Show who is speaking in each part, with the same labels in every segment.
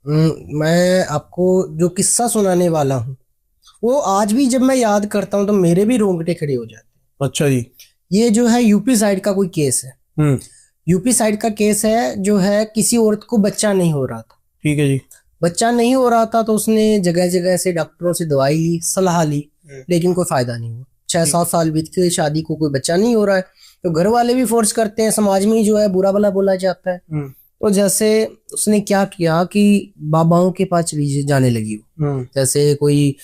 Speaker 1: मैं आपको जो किस्सा सुनाने वाला हूँ वो आज भी जब मैं याद करता हूँ तो मेरे भी रोंगटे खड़े हो जाते
Speaker 2: अच्छा जी।
Speaker 1: हैं। ये जो है यूपी साइड का कोई केस है।
Speaker 2: हम्म।
Speaker 1: यूपी साइड का केस है, जो है किसी औरत को बच्चा नहीं हो रहा था।
Speaker 2: ठीक है जी।
Speaker 1: बच्चा नहीं हो रहा था तो उसने जगह जगह से डॉक्टरों से दवाई ली, सलाह ली, लेकिन कोई फायदा नहीं हुआ। 6-7 साल बीत गए, शादी को कोई बच्चा नहीं हो रहा है। तो घर वाले भी फोर्स करते हैं, समाज में ही जो है बुरा भला बोला जाता है। तो जैसे उसने क्या किया कि बाबाओं के पास चली जाने लगी वो। जैसे कोई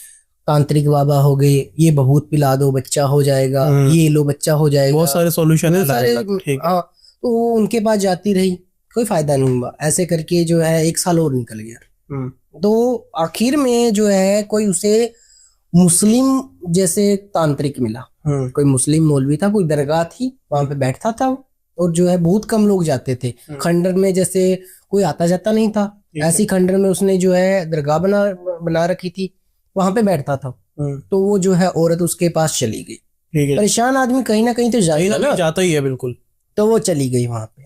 Speaker 1: तांत्रिक बाबा हो गए, ये भभूत पिला दो बच्चा हो जाएगा, ये लो बच्चा हो जाएगा,
Speaker 2: बहुत सारे सॉल्यूशन है
Speaker 1: सारे।
Speaker 2: ठीक है।
Speaker 1: हाँ, तो वो उनके पास जाती रही, कोई फायदा नहीं हुआ। ऐसे करके जो है 1 साल और निकल गया। तो आखिर में जो है कोई उसे मुस्लिम जैसे तांत्रिक मिला। कोई मुस्लिम मौलवी था, कोई दरगाह थी, वहां पे बैठता था वो। और जो है बहुत कम लोग जाते थे। खंडर में जैसे कोई आता जाता नहीं था, ऐसी खंडर में उसने जो है दरगाह बना रखी थी, वहां पे बैठता था। तो वो जो है औरत उसके पास चली गई। परेशान आदमी कहीं ना कहीं तो
Speaker 2: जाता ही है, बिल्कुल।
Speaker 1: तो वो चली गई वहां पे।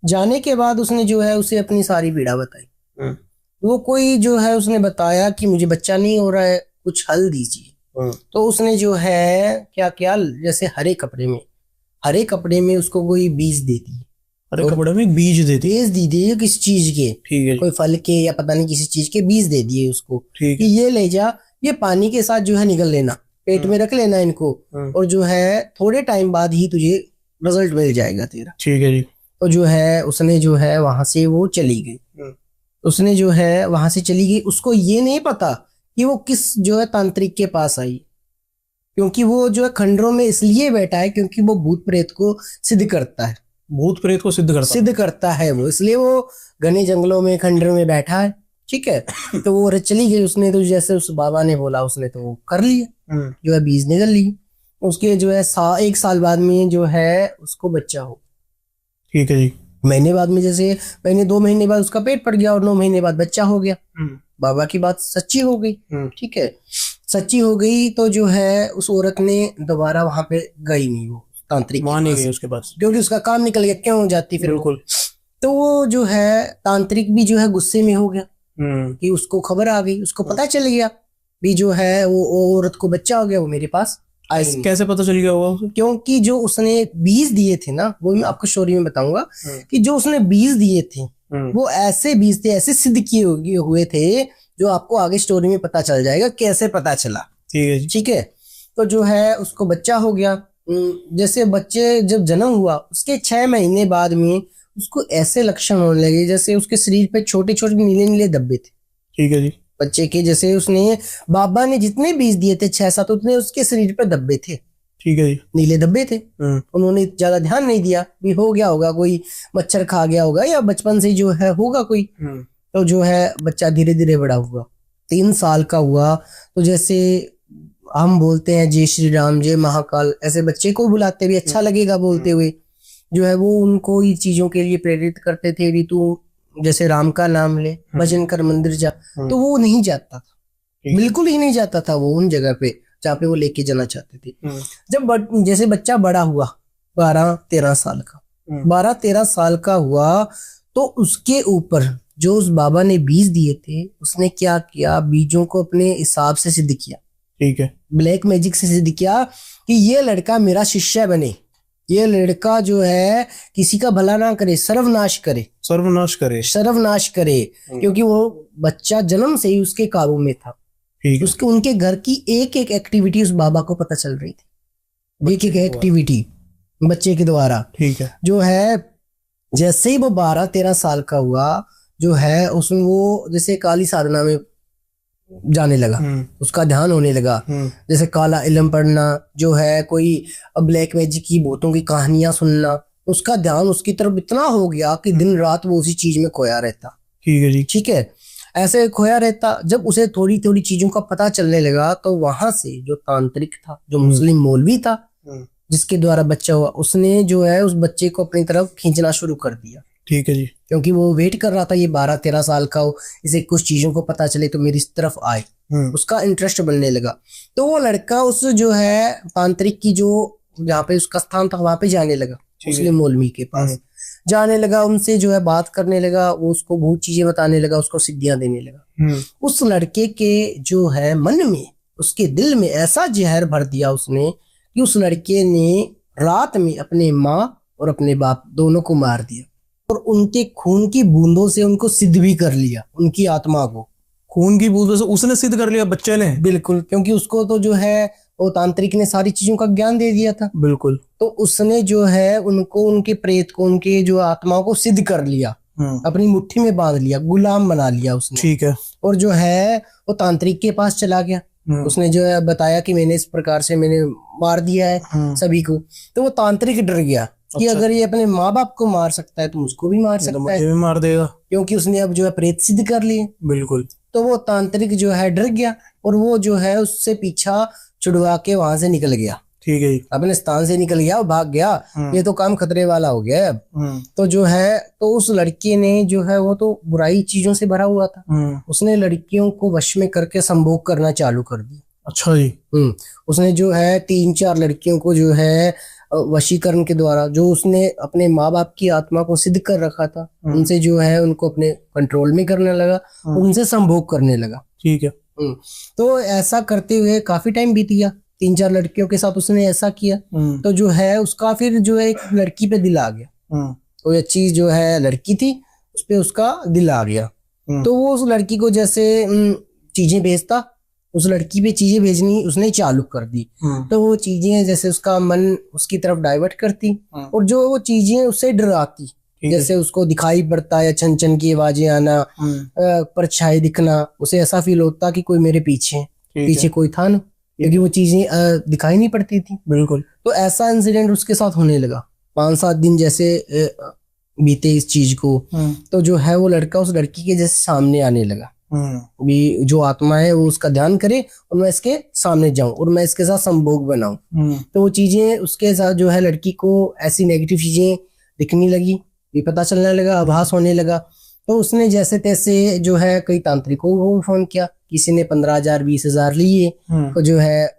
Speaker 1: जाने के बाद उसने जो है उसे अपनी सारी पीड़ा बताई। वो कोई जो है उसने बताया कि मुझे बच्चा नहीं हो रहा है, कुछ हल दीजिए। तो उसने जो है क्या किया, जैसे हरे कपड़े में उसको कोई बीज दे दिए।
Speaker 2: हरे कपड़े में बीज दे दिए?
Speaker 1: बीज दे दिए किसी चीज के।
Speaker 2: ठीक है।
Speaker 1: कोई फल के या पता नहीं किसी चीज के बीज दे दिए उसको कि ये ले जा, ये पानी के साथ जो है निगल लेना, पेट में रख लेना इनको, और जो है थोड़े टाइम बाद ही तुझे रिजल्ट मिल जाएगा तेरा।
Speaker 2: ठीक है जी।
Speaker 1: तो जो है उसने जो है वहां से वो चली गई। उसने जो है वहां से चली गई, उसको ये नहीं पता कि वो किस जो है तांत्रिक के पास आई। क्योंकि वो जो है खंडरों में इसलिए बैठा है क्योंकि वो भूत प्रेत को सिद्ध करता है।
Speaker 2: भूत प्रेत को सिद्ध करता
Speaker 1: है वो, इसलिए वो घने जंगलों में खंडर में बैठा है। ठीक है। तो वो औरत चली गई, उसने तो जैसे उस बाबा ने बोला उसने तो वो कर लिया, जो है बीज निकल ली। उसके जो है 1 साल बाद में जो है उसको बच्चा हो।
Speaker 2: ठीक है जी।
Speaker 1: महीने बाद में, जैसे महीने 2 महीने बाद उसका पेट पड़ गया और 9 महीने बाद बच्चा हो गया। बाबा की बात सच्ची हो गई। ठीक है, सच्ची हो गई। तो जो है उस औरत ने दोबारा वहां पे गई नहीं, वो तांत्रिक
Speaker 2: वहां नहीं गई उसके पास,
Speaker 1: क्योंकि उसका काम निकल गया, क्यों जाती फिर।
Speaker 2: बिल्कुल।
Speaker 1: तो वो जो है तांत्रिक भी जो है गुस्से में हो गया कि उसको खबर आ गई, उसको पता चल गया भी जो है वो औरत को बच्चा हो गया, वो मेरे पास आई।
Speaker 2: कैसे पता चल गया होगा?
Speaker 1: क्योंकि जो उसने बीज दिए थे ना, वो मैं आपको स्टोरी में बताऊंगा कि जो उसने बीज दिए थे वो ऐसे बीज थे, ऐसे सिद्ध किए हुए थे, जो आपको आगे स्टोरी में पता चल जाएगा कैसे पता चला।
Speaker 2: ठीक है।
Speaker 1: ठीक है। तो जो है उसको बच्चा हो गया। जैसे बच्चे जब जन्म हुआ उसके 6 महीने बाद में उसको ऐसे लक्षण होने लगे जैसे उसके शरीर पे छोटे छोटे नीले नीले धब्बे थे।
Speaker 2: ठीक है जी।
Speaker 1: बच्चे के जैसे उसने बाबा ने जितने बीज दिए थे 6-7, उतने उसके शरीर पे धब्बे थे।
Speaker 2: ठीक है जी।
Speaker 1: नीले धब्बे थे। उन्होंने ज्यादा ध्यान नहीं दिया, भी हो गया होगा, कोई मच्छर खा गया होगा या बचपन से जो है होगा कोई। तो जो है बच्चा धीरे धीरे बड़ा हुआ, 3 साल का हुआ। तो जैसे हम बोलते हैं जय श्री राम, जय महाकाल, ऐसे बच्चे को बुलाते भी अच्छा लगेगा बोलते हुए। जो है वो उनको ये चीजों के लिए प्रेरित करते थे भी तू जैसे राम का नाम ले, भजन कर, मंदिर जा। तो वो नहीं जाता था, बिल्कुल ही नहीं जाता था वो उन जगह पे जहाँ पे वो लेके जाना चाहते थे। जब जैसे बच्चा बड़ा हुआ 12-13 साल का, 12-13 साल का हुआ, तो उसके ऊपर जो उस बाबा ने बीज दिए थे उसने क्या किया, बीजों को अपने हिसाब से सिद्ध किया।
Speaker 2: ठीक है।
Speaker 1: ब्लैक मैजिक से सिद्ध किया कि ये लड़का मेरा शिष्य बने, ये लड़का जो है किसी का भला ना करे, सर्वनाश करे,
Speaker 2: सर्वनाश करे,
Speaker 1: सर्वनाश करे। क्योंकि वो बच्चा जन्म से ही उसके काबू में था। उसके उनके घर की एक एक एक्टिविटी उस बाबा को पता चल रही थी, एक एक एक्टिविटी बच्चे के द्वारा।
Speaker 2: ठीक है।
Speaker 1: जो है जैसे ही वो 12-13 साल का हुआ, जो है उसमें वो जैसे काली साधना में जाने लगा, उसका ध्यान होने लगा। जैसे काला इल्म पढ़ना, जो है कोई ब्लैक मैजिक की भूतों की कहानियां सुनना, उसका ध्यान उसकी तरफ इतना हो गया कि दिन रात वो उसी चीज में खोया रहता।
Speaker 2: ठीक है जी।
Speaker 1: ठीक है, ऐसे खोया रहता। जब उसे थोड़ी थोड़ी चीजों का पता चलने लगा, तो वहां से जो तांत्रिक था, जो मुस्लिम मौलवी था जिसके द्वारा बच्चा हुआ, उसने जो है उस बच्चे को अपनी तरफ खींचना शुरू कर दिया।
Speaker 2: ठीक है जी।
Speaker 1: क्योंकि वो वेट कर रहा था ये 12-13 साल का हो, इसे कुछ चीजों को पता चले तो मेरी इस तरफ आए, उसका इंटरेस्ट बनने लगा। तो वो लड़का उस जो है तांत्रिक की जो जहाँ पे उसका स्थान था वहां पे जाने लगा, मुस्लिम मौलवी के पास। जाने लगा, उनसे जो है बात करने लगा, वो उसको बहुत चीजें बताने लगा, उसको सिद्धियां देने लगा। उस लड़के के जो है मन में, उसके दिल में ऐसा जहर भर दिया उसने कि उस लड़के ने रात में अपने माँ और अपने बाप दोनों को मार दिया और उनके खून की बूंदों से उनको सिद्ध भी कर लिया, उनकी आत्मा को।
Speaker 2: खून की बूंदों से उसने सिद्ध कर लिया बच्चे ने?
Speaker 1: बिल्कुल, क्योंकि उसको तो जो है वो तांत्रिक ने सारी चीजों का ज्ञान दे दिया था।
Speaker 2: बिल्कुल।
Speaker 1: तो उसने जो है उनको, उनके प्रेत को, उनके जो आत्माओं को सिद्ध कर लिया, अपनी मुट्ठी में बांध लिया, गुलाम बना लिया उसने।
Speaker 2: ठीक है।
Speaker 1: और जो है वो तांत्रिक के पास चला गया। उसने जो है बताया कि मैंने इस प्रकार से मैंने मार दिया है सभी को। तो वो तांत्रिक डर गया कि अगर ये अपने माँ बाप को मार सकता है तो मुझको भी मार सकता है,
Speaker 2: भी मार देगा, क्योंकि
Speaker 1: उसने अब जो है प्रेत सिद्ध कर लिए।
Speaker 2: बिल्कुल।
Speaker 1: तो वो तांत्रिक जो है डर गया और वो जो है उससे पीछा छुड़वा के वहां से निकल गया।
Speaker 2: ठीक है।
Speaker 1: अपने स्थान से निकल गया, भाग गया। ये तो काम खतरे वाला हो गया अब। तो जो है तो उस लड़के ने जो है वो तो बुराई चीजों से भरा हुआ था, उसने लड़कियों को वश में करके संभोग करना चालू कर दिया।
Speaker 2: अच्छा जी।
Speaker 1: उसने जो है 3-4 लड़कियों को जो है वशीकरण के द्वारा, जो उसने अपने माँ बाप की आत्मा को सिद्ध कर रखा था, उनसे जो है उनको अपने कंट्रोल में करने लगा, उनसे संभोग करने लगा।
Speaker 2: ठीक है।
Speaker 1: तो ऐसा करते हुए काफी टाइम बीत गया, 3-4 लड़कियों के साथ उसने ऐसा किया। तो जो है उसका फिर जो है एक लड़की पे दिल आ गया। कोई अच्छी जो है लड़की थी, उस पे उसका दिल आ गया। तो वो उस लड़की को जैसे चीजें भेजता, उस लड़की पे चीजें भेजनी उसने चालू कर दी। तो वो चीजें जैसे उसका मन उसकी तरफ डाइवर्ट करती और जो वो चीजें उससे डराती, जैसे उसको दिखाई पड़ता है छन छन की आवाजें आना, परछाई दिखना, उसे ऐसा फील होता कि कोई मेरे पीछे कोई था ना, क्योंकि वो चीजें दिखाई नहीं पड़ती थी।
Speaker 2: बिल्कुल।
Speaker 1: तो ऐसा इंसिडेंट उसके साथ होने लगा। 5-7 दिन जैसे बीते इस चीज को, तो जो है वो लड़का उस लड़की के जैसे सामने आने लगा। भी जो आत्मा है वो उसका ध्यान करे और मैं इसके सामने जाऊं और मैं इसके साथ संभोग बनाऊं। तो वो चीजें उसके साथ जो है लड़की को ऐसी नेगेटिव चीजें दिखने लगी, भी पता चलने लगा, आभास होने लगा। तो उसने जैसे तैसे जो है कई तांत्रिकों को फोन किया, किसी ने 15,000 20,000 लिए, तो जो है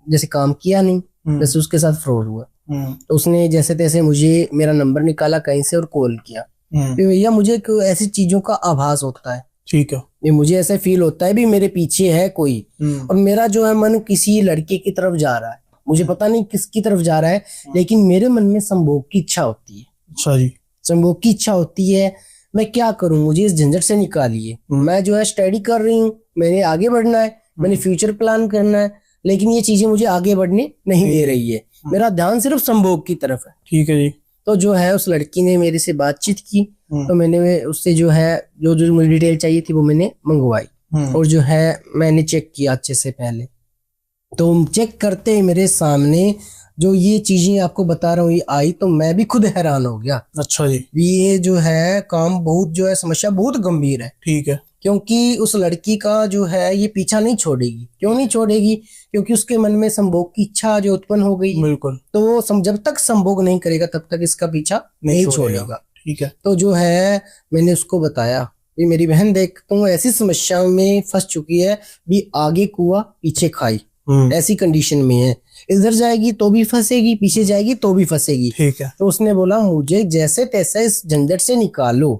Speaker 1: जैसे काम किया नहीं, जैसे उसके साथ फ्रॉड हुआ। तो उसने जैसे तैसे मुझे मेरा नंबर निकाला कहीं से और कॉल किया, भैया मुझे ऐसी चीजों का आभास होता है।
Speaker 2: ठीक है।
Speaker 1: मुझे ऐसे फील होता है भी मेरे पीछे है कोई, और मेरा जो है मन किसी लड़के की तरफ जा रहा है, मुझे पता नहीं किसकी तरफ जा रहा है, लेकिन मेरे मन में संभोग की इच्छा होती है।
Speaker 2: अच्छा जी।
Speaker 1: संभोग की इच्छा होती है, मैं क्या करूं, मुझे इस झंझट से निकालिए। मैं जो है स्टडी कर रही हूँ, मैंने आगे बढ़ना है, मैंने फ्यूचर प्लान करना है, लेकिन ये चीजें मुझे आगे बढ़ने नहीं दे रही है, मेरा ध्यान सिर्फ संभोग की तरफ है।
Speaker 2: ठीक है जी।
Speaker 1: तो जो है उस लड़की ने मेरे से बातचीत की, तो मैंने उससे जो है जो मुझे डिटेल चाहिए थी वो मैंने मंगवाई और जो है मैंने चेक किया अच्छे से पहले। तो चेक करते ही मेरे सामने जो ये चीजें आपको बता रहा हूँ ये आई, तो मैं भी खुद हैरान हो गया।
Speaker 2: अच्छा जी।
Speaker 1: ये जो है काम बहुत जो है समस्या बहुत गंभीर है।
Speaker 2: ठीक है।
Speaker 1: क्योंकि उस लड़की का जो है ये पीछा नहीं छोड़ेगी। क्यों नहीं छोड़ेगी? क्योंकि उसके मन में संभोग की इच्छा जो उत्पन्न हो गई।
Speaker 2: बिल्कुल।
Speaker 1: तो वो जब तक संभोग नहीं करेगा तब तक इसका पीछा नहीं छोड़ेगा।
Speaker 2: ठीक है।
Speaker 1: तो जो है मैंने उसको बताया, ये मेरी बहन देख तुम ऐसी समस्या में फंस चुकी है, भी आगे कुआ पीछे खाई, ऐसी कंडीशन में है, इधर जाएगी तो भी फंसेगी, पीछे जाएगी तो भी फंसेगी।
Speaker 2: ठीक है।
Speaker 1: तो उसने बोला मुझे जैसे तैसे इस झंझट से निकालो।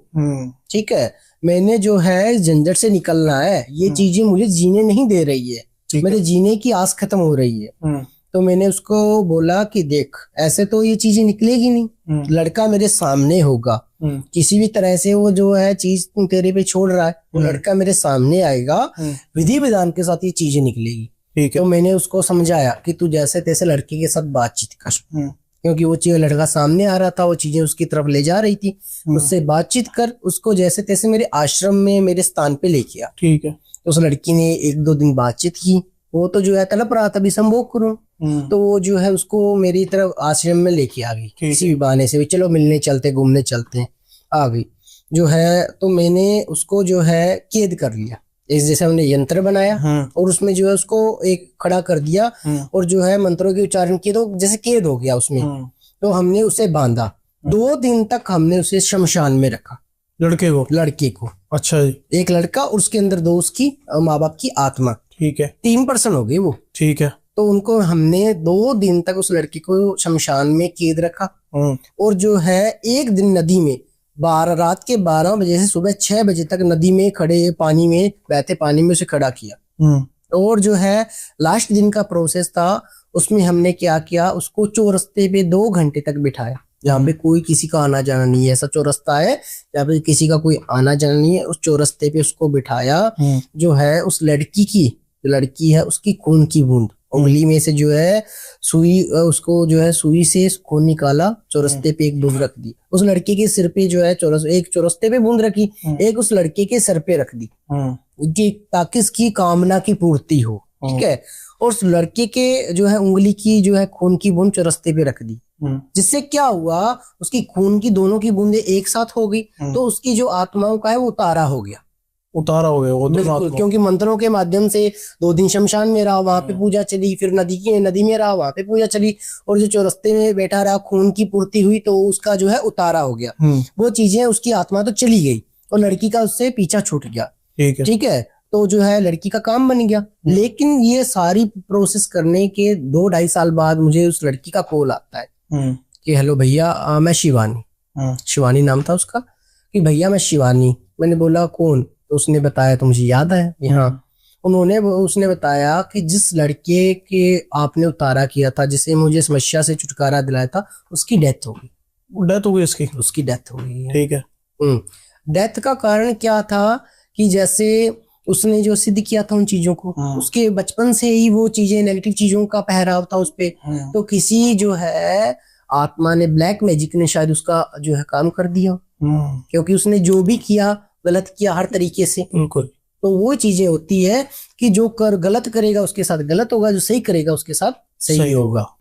Speaker 1: ठीक है, मैंने जो है इस झंझट से निकलना है, ये चीजें मुझे जीने नहीं दे रही है, मेरे जीने की आस खत्म हो रही है। तो मैंने उसको बोला कि देख ऐसे तो ये चीजें निकलेगी नहीं, लड़का मेरे सामने होगा, किसी भी तरह से वो जो है चीज तेरे पे छोड़ रहा है, वो लड़का मेरे सामने आएगा, विधि विधान के साथ ये चीजें निकलेगी। तो मैंने उसको समझाया कि तू जैसे तैसे लड़के के साथ बातचीत कर, क्योंकि वो चीज लड़का सामने आ रहा था, वो चीजें उसकी तरफ ले जा रही थी, उससे बातचीत कर, उसको जैसे तैसे मेरे आश्रम में मेरे स्थान पे लेके आ।
Speaker 2: ठीक है।
Speaker 1: तो उस लड़की ने 1-2 दिन बातचीत की, वो तो जो है तड़प रहा था भी संभोग करूं, तो वो जो है उसको मेरी तरफ आश्रम में लेके आ गई किसी भी बहाने से, चलो मिलने चलते, घूमने चलते, आ गई जो है। तो मैंने उसको जो है कैद कर लिया, जैसे हमने यंत्र बनाया और उसमें जो है उसको एक खड़ा कर दिया और जो है मंत्रों के उच्चारण किए, तो जैसे कैद हो गया उसमें। तो हमने उसे बांधा, 2 दिन तक हमने उसे शमशान में रखा, लड़के को।
Speaker 2: अच्छा जी।
Speaker 1: एक लड़का और उसके अंदर 2 उसकी माँ बाप की आत्मा।
Speaker 2: ठीक है।
Speaker 1: 3 पर्सन हो गई वो।
Speaker 2: ठीक है।
Speaker 1: तो उनको हमने 2 दिन तक उस लड़की को शमशान में कैद रखा, और जो है एक दिन नदी में रात के 12 बजे से सुबह 6 बजे तक नदी में खड़े पानी में, बहते पानी में उसे खड़ा किया। और जो है लास्ट दिन का प्रोसेस था, उसमें हमने क्या किया, उसको चौरस्ते पे 2 घंटे तक बिठाया, जहाँ पे कोई किसी का आना जाना नहीं है। ऐसा चौरस्ता है जहाँ पे किसी का कोई आना जाना नहीं है। उस चौरस्ते पे उसको बिठाया, जो है उस लड़की की, जो लड़की है उसकी खून की बूंद उंगली में से जो है सुई, उसको जो है सुई से खून निकाला, चौरस्ते पे एक बूंद रख दी। उस लड़के के सिर पे जो है एक चौरस्ते पे बूंद रखी, एक उस लड़के के सर पे रख दी, ताकि इसकी कामना की पूर्ति हो। ठीक है। और उस लड़के के जो है उंगली की जो है खून की बूंद चौरस्ते पे रख दी, जिससे क्या हुआ, उसकी खून की दोनों की बूंदें एक साथ हो गई, तो उसकी जो आत्माओं का है वो उतारा हो गया वो
Speaker 2: बिल्कुल,
Speaker 1: क्योंकि मंत्रों के माध्यम से 2 दिन शमशान में रहा, वहां पे पूजा चली, फिर नदी में रहा, वहां पे पूजा चली, और जो चौरस्ते में बैठा रहा, खून की पूर्ति हुई, तो उसका जो है उतारा हो गया। वो चीजें, उसकी आत्मा तो चली गई और लड़की का उससे पीछा छूट गया। ठीक है। तो जो है लड़की का काम बन गया। लेकिन ये सारी प्रोसेस करने के 2-2.5 साल बाद मुझे उस लड़की का कॉल आता है कि हेलो भैया, मैं शिवानी नाम था उसका, कि भैया मैं शिवानी। मैंने बोला कौन? तो उसने बताया, तो मुझे याद है यहाँ उसने बताया कि जिस लड़के के आपने उतारा किया था, जिसे मुझे समस्या से छुटकारा दिलाया था, उसकी डेथ हो गई। उसकी डेथ हो गई।
Speaker 2: ठीक है।
Speaker 1: डेथ का कारण क्या था कि जैसे उसने जो सिद्ध किया था उन चीजों को, उसके बचपन से ही वो चीजें, नेगेटिव चीजों का पहराव था उस पे। तो किसी जो है आत्मा ने, ब्लैक मैजिक ने शायद उसका जो है काम कर दिया, क्योंकि उसने जो भी किया गलत किया हर तरीके से।
Speaker 2: बिल्कुल।
Speaker 1: तो वो चीजें होती है कि जो गलत करेगा उसके साथ गलत होगा, जो सही करेगा उसके साथ सही होगा।